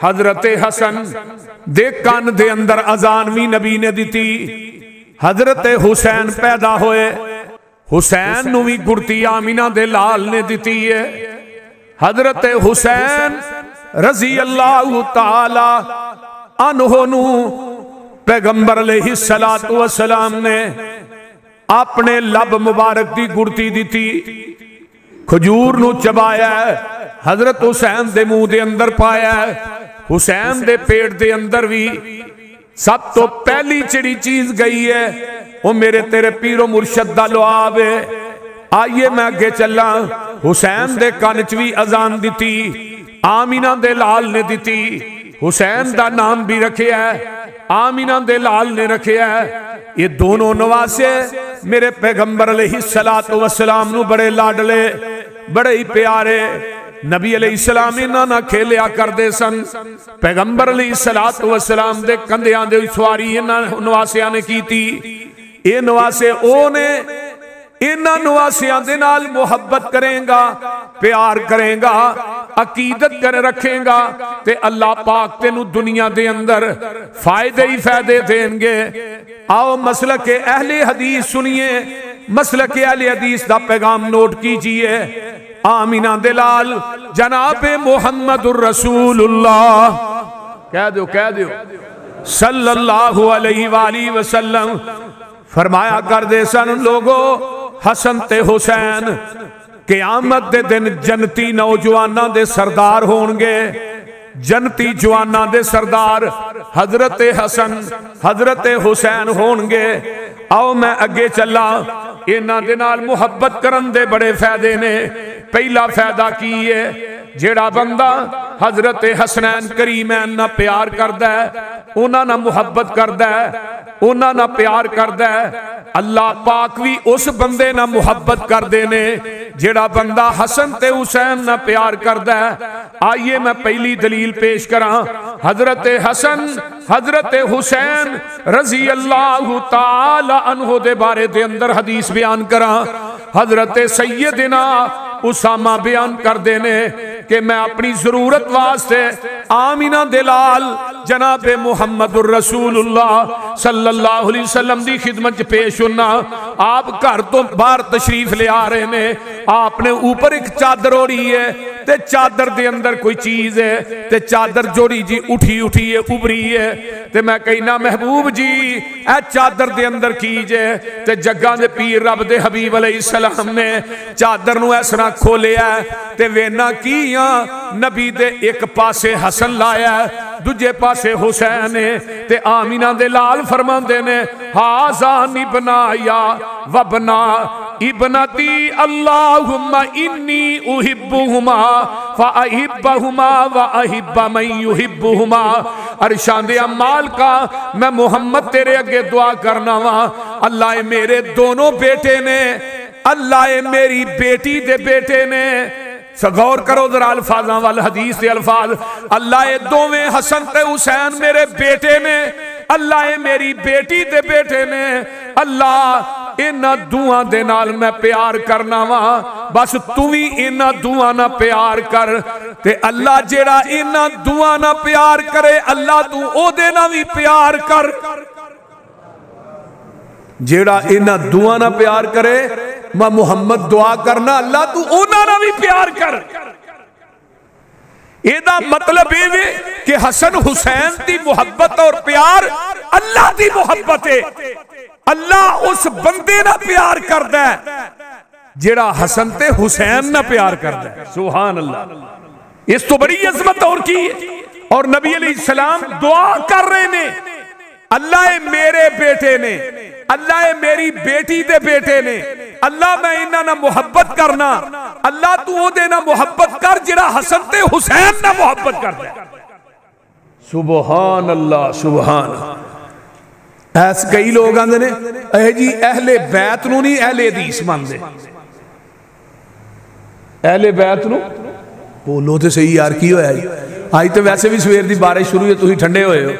حضرت حسن دے کان دے اندر اذان بھی نبی نے دیتی. حضرت حسین پیدا ہوئے، حسین نو بھی گڑتی آمینہ دے لال نے دیتی ہے. حضرت حسین رضی اللہ تعالی عنہ نو پیغمبر علیہ السلام نے اپنے لب مبارک دی گڑتی دیتی، کھجور نو چبایا ہے، حضرت حسین دے منہ دے اندر پایا ہے. حسین دے پیٹ دے اندر بھی سب تو پہلی چڑی چیز گئی ہے وہ میرے تیرے پیر و مرشد دا لعاب ہے. آئیے میں آگے چلا. حسین دے کانچ بھی اذان دیتی، آمینہ دے لال نے دیتی. حسین دا نام بھی رکھے ہے، آمینہ دے لال نے رکھے ہے. یہ دونوں نواسے میرے پیغمبر علیہ السلام نو بڑے لاڈلے، بڑے ہی پیارے. نبی علیہ السلام انہاں نہ کھیلیا کر دے سن. پیغمبر علیہ السلام دے کندیاں دے سواری انہاں نواسیاں نے کی تھی. یہ نواسے او نے انہاں نواسیاں دے نال محبت کریں گا، پیار کریں گا، عقیدت کر رکھیں گا تے اللہ پاک تینو دنیا دے اندر فائدے ہی فائدے دیں گے. آؤ مسلک اہل حدیث سنیے، مسلک اہل حدیث دا پیغام نوٹ کیجئے. آمینہ دلال جناب محمد الرسول اللہ کہہ دیو صلی اللہ علیہ وآلہ وسلم فرمایا کر دے سن لوگو حسن تے حسین قیامت دے دن جنتی نوجوانہ دے سردار ہونگے. جنتی جوانہ دے سردار حضرت حسن حضرت حسین ہونگے. آؤ میں اگے چلا. انہاں دے نال محبت کرن دے بڑے فائدے نے. پہلا فائدہ کی ہے، جیڑا بندہ حضرت حسنین کریمین نہ پیار کردا ہے، انہاں نہ محبت کردا ہے، انہاں نہ پیار کردا ہے، اللہ پاک بھی اس بندے نہ محبت کر دینے جیڑا بندہ حسن تے حسین نہ پیار کردا ہے. آئیے میں پہلی دلیل پیش کراں. حضرت حسن حضرت حسین رضی اللہ تعالی عنہ دے بارے دے اندر حدیث بیان کراں. حضرت سیدنا اسامہ بیان کر دینے کہ میں اپنی ضرورت واسطے آمینہ دلال جناب محمد الرسول اللہ صلی اللہ علیہ وسلم دی خدمت پیش ہونا. آپ گھر تو باہر تشریف لے آ رہے نے، آپ نے اوپر ایک چادر اوڑھی ہے تے چادر دے اندر کوئی چیز ہے تے چادر جوڑی جی اٹھی ہے ابری ہے تے میں کہنا محبوب جی اے چادر دے اندر کیجے تے جگہ دے پیر رب دے حبیب علیہ السلام نے چادر نو ایسا کھولیا تے وینا کیاں نبی دے ایک پاسے حسن لایا دجے پاسے حسین تے آمینہ دے لال فرمان دینے حازان ابنایا وابنا ابنتی اللہم انی احبہما فاحبہما واحب من یحبہما. ارشاد اعمال کا میں محمد تیرے اگے دعا کرنا وا اللہ میرے دونوں بیٹے نے، اللہ میری بیٹی دے بیٹے نے. غور کرو ذرا الفاظاں والحدیث دے الفاظ. اللہ دوویں حسن تے حسین میرے بیٹے نے، اللہ میری بیٹی دے بیٹے نے. اللہ انہ دعا دے نال میں پیار کرنا وا بس تو بھی انہ دعا نہ پیار کر تے اللہ جیڑا انہ دعا نہ پیار کرے اللہ تو او دے نہ بھی پیار کر. جیڑا انہ دعا نہ پیار کرے میں محمد دعا کرنا اللہ تو اونا نہ بھی پیار کر. ایدہ مطلب ہے کہ حسن حسین دی محبت اور پیار اللہ دی محبت ہے. اللہ اس بندے نہ پیار کردہ ہے جیڑا حسن تے حسین نہ پیار کردہ ہے. سبحان اللہ. اس تو بڑی عظمت اور کی ہے. اور نبی علیہ السلام دعا کر رہے نے اللہ میرے بیٹے نے، اللہ میری بیٹی دے بیٹے نے، اللہ میں انہاں نہ محبت کرنا اللہ تو او دے نہ محبت کر جڑا حسن تے حسین نہ محبت کر دے. سبحان اللہ سبحان اللہ. ایس کئی لوگ آندے نے اے جی اہل بیت نو نہیں اہل حدیث مان دے. اہل بیت نو بولو تے صحیح یار کی ہویا ہے. آئی تو ویسے بھی سویر دی بارش شروع ہے تو ہی ٹھنڈے ہوئے ہو.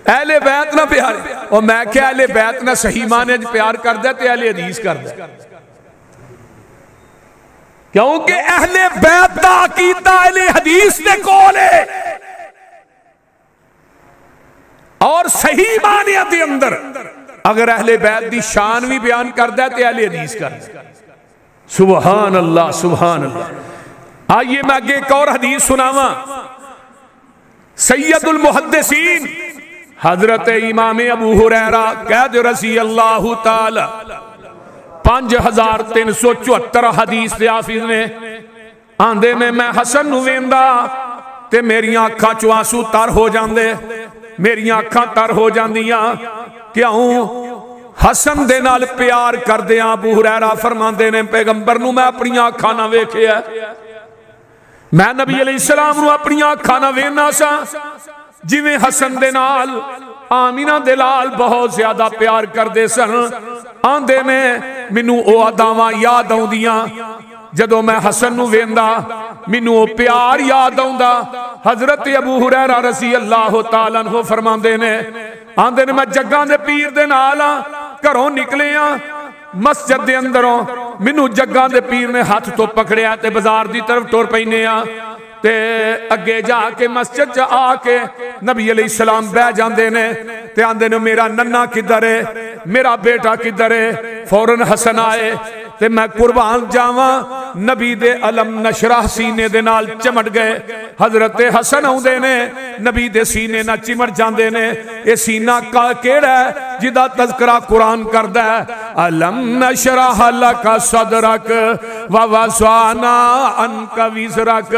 اہل بیت نہ پیار اور میں کیا اہل بیت نہ صحیح معنی پیار کر دے تے اہل حدیث کر دے. کیونکہ اہل بیت دا عقیدہ اہل حدیث دے کول ہے. صحیح معنی دے اندر اگر اہل بیت دی شان بھی بیان کردا ہے تے اہل حدیث کردا ہے. سبحان اللہ سبحان اللہ. آئیے میں آگے ایک اور حدیث سناواں. سید المحدثین حضرت امام ابو ہریرہ قید رضی اللہ تعالی 5374 حدیث دے حافظ نے آندے نے میں حسن نو ویندا تے میریاں اکھاں چوں آنسو تر ہو جاندے, میریاں اکھاں تر ہو جاندیاں. کیوں؟ حسن دے نال پیار کردیاں. ابو ہریرہ فرماندے نے پیغمبر نو میں اپنی اکھاں نہ ویکھیا, میں نبی علیہ السلام نو اپنی اکھاں نہ وینا سا جویں حسن دے نال آمینہ دے لال بہت زیادہ پیار کردے سن. آندے نے مینوں او اداواں یاد آؤندیاں جدوں میں حسن نو ویندا مینوں او پیار یاد آوندا. حضرت ابو ہریرہ رضی اللہ تعالی عنہ فرماندے نے آندے نے میں جگاں دے پیر دے نال گھروں نکلے ہاں مسجد دے اندروں مینوں جگاں دے پیر نے ہاتھ تو پکڑیا تے بازار دی طرف ٹر پینے ہاں تے اگے جا کے مسجد جا آ کے نبی علیہ السلام بہ جاندے نے تے آندے نے میرا ننا کدھر ہے, میرا بیٹا کدھر ہے. فوراً حسن آئے تے میں قربان جاواں نبی دے علم نشرح سینے دے نال چمٹ گئے. حضرت حسن آؤندے نے نبی دے سینے نہ چمٹ جاندے نے. اے سینہ کیڑا ہے جدا تذکرہ قرآن کردا ہے علم نشرح لک صدرک ووضعنا عنک وزرک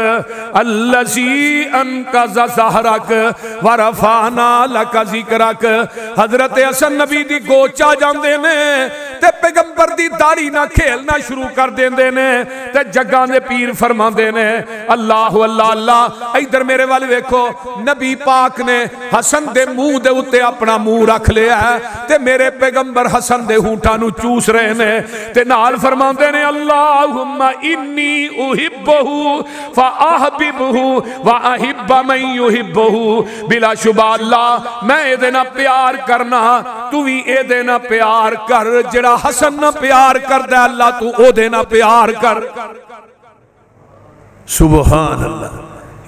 الذی انقض ظہرک ورفعنا لک ذکرک. حضرت حسن نبی دی گوچا جاندے نے تے پیغمبر دی داڑھی نہ کھیلنا شروع کر دیندے نے تے جگاں دے پیر فرماندے نے اللہ اللہ اللہ. ادھر میرے والے ویکھو نبی پاک نے حسن دے منہ دے اوتے اپنا منہ رکھ لیا ہے تے میرے پیغمبر حسن دے ہونٹاں نو چوس رہے نے تے نال فرماندے نے اللہم انی احبہ فاحببہ واحب من یحبہ. بلا شبہ اللہ میں اے دے نہ پیار کرنا تو بھی اے دے نہ پیار کر. جڑا حسن نہ پیار کر دے اللہ تو او دے نہ پیار کر. سبحان اللہ.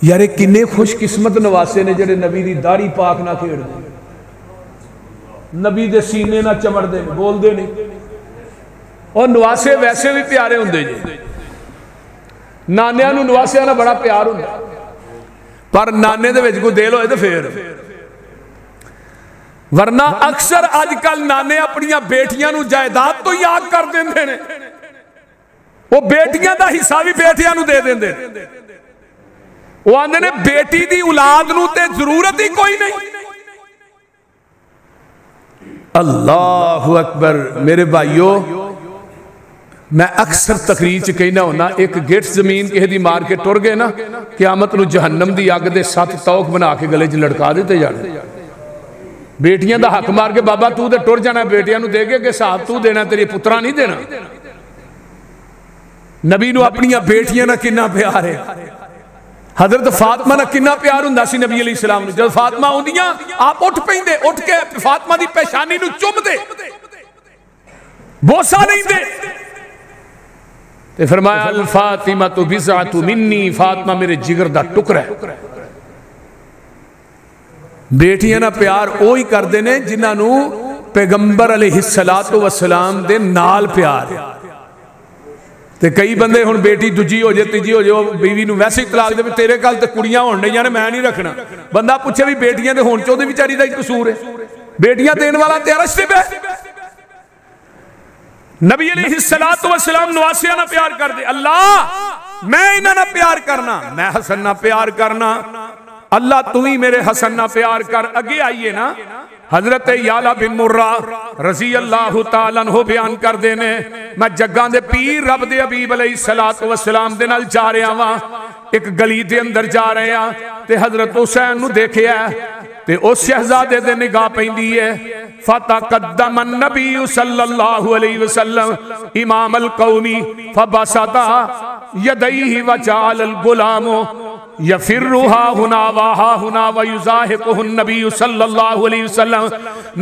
یارے کنے خوش قسمت نواسے نے جڑے نبی دی داڑھی پاک نہ کھیڑ دے, نبی دے سینے نہ چمڑ دے, بول دے نہیں. اور نواسے ویسے بھی پیارے ہوندے جی. نانیاں نو نواسیاں نہ بڑا پیار ہوندا پر نانے دے وچ کوئی دل ہوئے تے پھر ورنہ اکثر آج کل نانے اپنی بیٹیاں نو جائیداد تو یاد کر دیندے نے, وہ بیٹیاں دا حصہ بھی بیٹیاں نو دے دیندے. وہ آندے نے بیٹی دی اولاد نو تے ضرورت ہی کوئی نہیں. اللہ اکبر. میرے بھائیو میں اکثر تقریر چ کہنا ہونا ایک گٹھ زمین کہے دی مار کے ٹر گئے نا قیامت نو جہنم دی اگ دے 7 توق بنا کے گلے چ لٹکا دیتے جانے. بیٹیاں دا حق مار کے بابا تو دے ٹر جانا, بیٹیاں نو دے گے کہ صاحب تو دینا, تیری پترا نہیں دینا. نبی نو اپنی بیٹیاں نہ کنا پیار ہے. حضرت فاطمہ نہ کنا پیار ہوندا سی نبی علیہ السلام نو. جب فاطمہ ہوندیاں آپ اٹھ پیندے, اٹھ کے فاطمہ دی پیشانی نو چم دے, بوسا نہیں دے. تے فرمایا الفاطمہ تو بضعۃ منی, فاطمہ میرے جگر دا ٹکڑا ہے. بیٹیاں نہ پیار اوہی کر دینے جنہاں نو پیغمبر علیہ السلام دے نال پیار ہے. تے کئی بندے ہن بیٹی دجی ہو جائے تیجی ہو جائے بیوی نو ویسے اطلاق دے تیرے کل تے کڑیاں ہون نہیں جانے میں نہیں رکھنا. بندہ پوچھے بھی بیٹیاں دے ہون چو دے بیچاری دا قصور ہے, بیٹیاں دین والا تے عرش تے پہ. نبی علیہ السلام نواسیاں نہ پیار کر دے. اللہ میں انہاں نہ پیار کرنا, میں حسن نہ پیار کرنا. اللہ تو ہی میرے حسن نہ پیار کر. اگے آئیے نا حضرت یعلا بن مرہ رضی اللہ تعالیٰ عنہ بیان کر دینے میں جگاں دے پیر رب دے حبیب علیہ السلام دے نال جا رہے ہاں, ایک گلی دے اندر جا رہے ہیں تے حضرت حسین نو دیکھے ہے تے اس شہزادے دے نگاہ پیندی ہے. فتقدم النبی صلی اللہ علیہ وسلم امام القومی فبسطا یدیہ وجعل الغلام یفرہا ہنا واہا ہنا ویزاہقہ النبی صلی اللہ علیہ وسلم.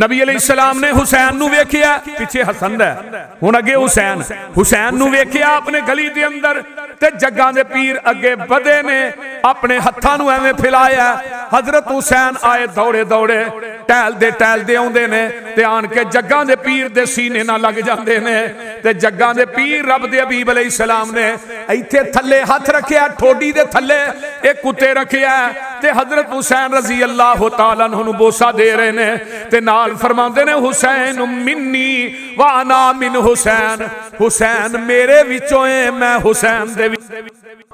نبی علیہ السلام نے حسین نو ویکھیا, پیچھے حسن ہے ہن اگے حسین نو ویکھیا اپنے گلی دے اندر تے جگاں دے پیر اگے بدے نے اپنے ہتھاں نو ایویں پھیلایا. حضرت حسین آئے دوڑے دوڑے ٹہل دے آندے نے تے آن کے جگاں دے پیر دے سینے نہ لگ جاندے نے تے جگاں دے پیر رب دے حبیب علیہ السلام نے ایتھے تھلے ہاتھ رکھیا ٹھوڈی دے تھلے ایک کتے رکھیا تے حضرت حسین رضی اللہ تعالیٰ عنہ بوسا دے رہے نے تے نال فرماندے نے حسین منی وانا من حسین حسین میرے وچوں ہے میں حسین دے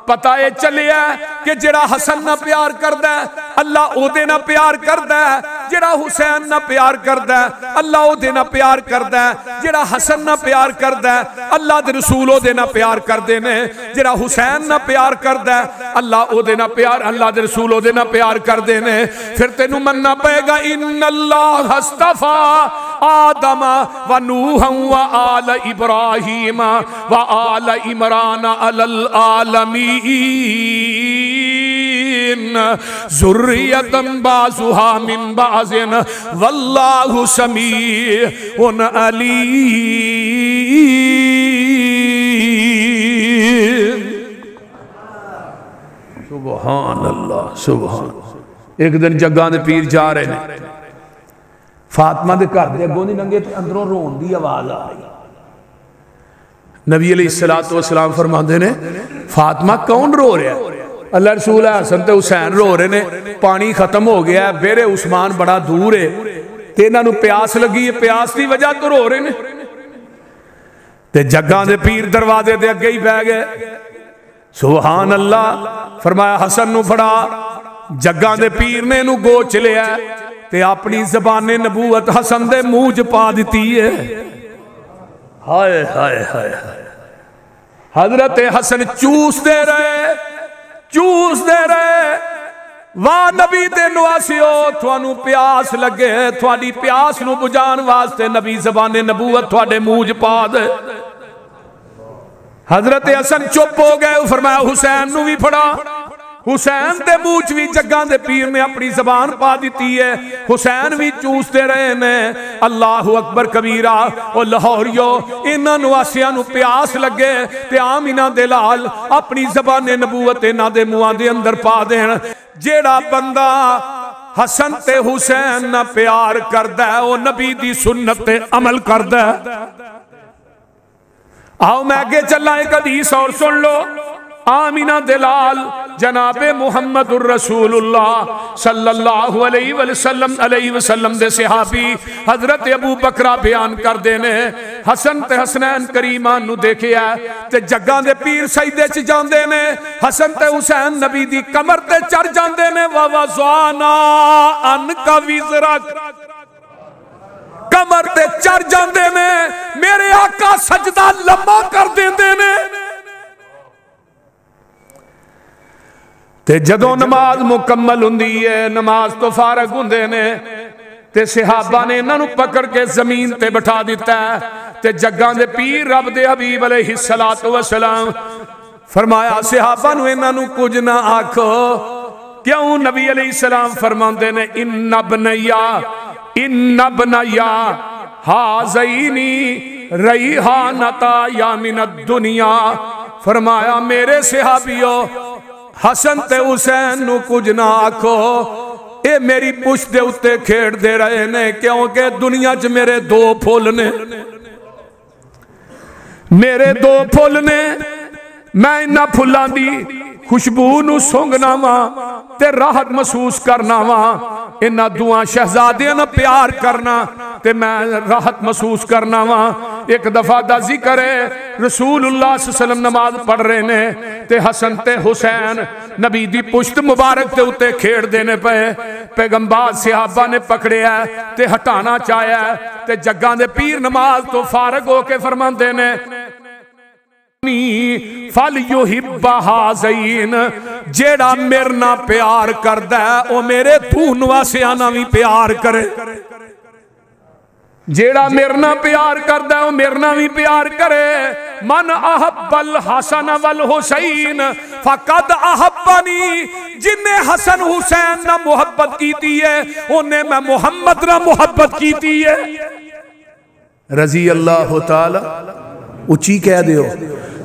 پتہ یہ چلیا کہ جڑا حسن نہ پیار کردا ہے اللہ او دے نہ پیار کردا ہے جڑا حسین نہ پیار کردا ہے اللہ او دے نہ پیار کردا ہے جڑا حسن نہ پیار کردا ہے اللہ دے رسول او دے نہ پیار کردے نے جڑا حسین نہ پیار کردا ہے اللہ او دے نہ پیار اللہ دے رسول او دے نہ پیار کردے نے پھر تینوں مننا پے گا ان اللہ اصطفی آدم و نوح و آل ابراہیم و آل عمران علی العالمین ذریۃ بعضھا من بعض واللہ سمیع علیم سبحان اللہ سبحان ایک دن جگاں دے پیر جا رہے ہیں فاطمہ دے گھر دے اگوں دی لنگے تے اندروں رون دی آواز آ رہی نبی علیہ السلام فرماندے نے فاطمہ کون رو رہا ہے اللہ رسول حسن تے حسین رو رہے نے پانی ختم ہو گیا ہے بیرے عثمان بڑا دور ہے تے انہاں نوں پیاس لگی ہے پیاس دی وجہ تو رو رہے نے تے جگاں دے پیر دروازے دے اگے ہی بیٹھ گئے سبحان اللہ فرمایا حسن نو پھڑا جگاں دے پیر نے نو گوچ لیا تے اپنی زبان نبوت حسن دے منہ چ پا دتی ہے ہائے ہائے ہائے حضرت حسن چوس دے رہے واہ نبی دے نواسیو تھانوں پیاس لگے تھوڑی پیاس نو بجان واسطے نبی زبان نبوت تھوڑے منہ چ پا دے حضرت حسن چپ ہو گئے فرمایا حسین نو بھی پھڑا حسین دے منہ بھی جگاں دے پیر نے اپنی زبان پا دیتی ہے حسین بھی چوستے رہے نے اللہ اکبر کبیرہ او لاہوریو انہاں نواسیاں نو پیاس لگے تے آمینہ دے لال اپنی زبان نبوت انہاں دے منہ دے اندر پا دین جیڑا بندہ حسن تے حسین نہ پیار کردا ہے او نبی دی سنت تے عمل کردا ہے آؤ میں آگے چلنا ایک حدیث اور سن لو آمینہ دلال جناب محمد الرسول اللہ صلی اللہ علیہ وسلم دے صحابی حضرت ابو بکرہ بیان کر دینے حسن تے حسنین کریمان نو دیکھے ہے تے جگاں دے پیر سجدے چ جاندے نے حسن تے حسین نبی دی کمر تے چڑھ جاندے نے وَوَضَعْنَا عَنْكَ وِزْرَكَ کمر تے چڑھ جاندے نے میرے آقا سجدہ لمبا کر دیندے نے تے جدوں نماز مکمل ہوندی ہے نماز تو فارغ ہوندے نے تے صحابہ نے انہاں نوں پکڑ کے زمین تے بٹھا دیتا ہے تے جگاں دے پیر رب دے حبیب علیہ السلام فرمایا صحابہ نوں انہاں نوں کچھ نہ آکھو کیوں نبی علیہ السلام فرماندے نے ان ابنیا ہازینی ریحانتا یا من الدنیا فرمایا میرے صحابیوں حسن تے حسین نو کچھ نہ آکھو اے میری پشت دے اتے کھیڑ دے رہے نے کیونکہ دنیا چ میرے دو پھول نے میں انہا پھلان دی خوشبو نو سونگنا وا تے راحت محسوس کرنا وا انہا دعا شہزادیاں نہ پیار کرنا تے میں راحت محسوس کرنا وا ایک دفعہ دا ذکر ہے رسول اللہ صلی اللہ علیہ وسلم نماز پڑھ رہے نے تے حسن تے حسین نبی دی پشت مبارک تے اتے کھیڑ دینے پہ پیغمبر صحابہ نے پکڑے ہے تے ہٹانا چاہیا ہے تے جگاں دے پیر نماز تو فارغ ہو کے فرمان دینے فَلْيُحِبَّ هَذَيْنِ جیڑا میرنا پیار کردہ ہے او میرے دھون واسیانا بھی پیار کرے جیڑا میرنا پیار کردہ ہے او میرنا بھی پیار کرے من احب الحسن والحسین فقد احبنی جن نے حسن حسین نہ محبت کیتی ہے انہیں میں محمد نہ محبت کیتی ہے رضی اللہ تعالی اچھی کہہ دیو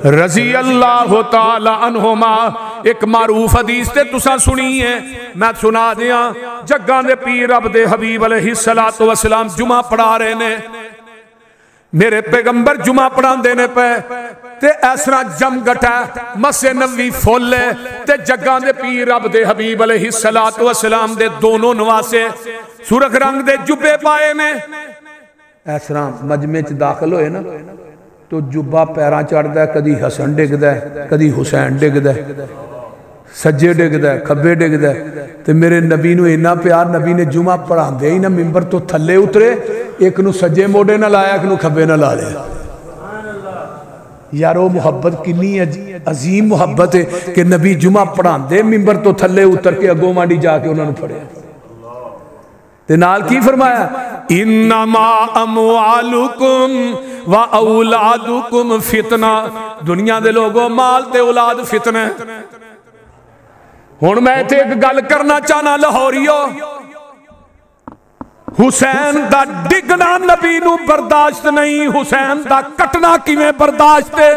رضی اللہ تعالی عنہما ایک معروف حدیث تے تسا سنی ہے، میں سنا دیا، جگاں دے پیر رب دے حبیب علیہ السلام جمعہ پڑھا رہے نے، میرے پیغمبر جمعہ پڑھا دینے پہ تے ایسرا جم گٹا مسجد نبوی فل ہے تے جگاں دے پیر رب دے حبیب علیہ السلام دے دونوں نواسے سرخ رنگ دے جبے پائے نے، ایسرا مجمع چ داخل ہوئے نا تو جبہ پیراں چڑھ دا ہے، کدی حسن ڈگ دا ہے، کدی حسین ڈگ دا ہے، سجے ڈگ دا ہے، کھبے ڈگ دا ہے، تے میرے نبی نو اینا پیار، نبی نے جمعہ پڑھا دے ہی نا ممبر تو تھلے اترے، ایک نو سجے موڑے نہ لایا، ایک نو کھبے نہ لا لیا۔ یار وہ محبت کنی عظیم محبت ہے کہ نبی جمعہ پڑھا دے ممبر تو تھلے اتر کے اگوں مانڈی جا کے انہوں نے پڑھے، تے نال کی فرمایا انما اموالکم و اولادکم فتنہ، دنیا دے لوگوں مال تے اولاد فتنہ۔ ہن میں تے ایک گل کرنا چاہنا لاہوریو، حسین دا ڈگنا نبی نو برداشت نہیں، حسین دا کٹنا کیویں برداشت ہے؟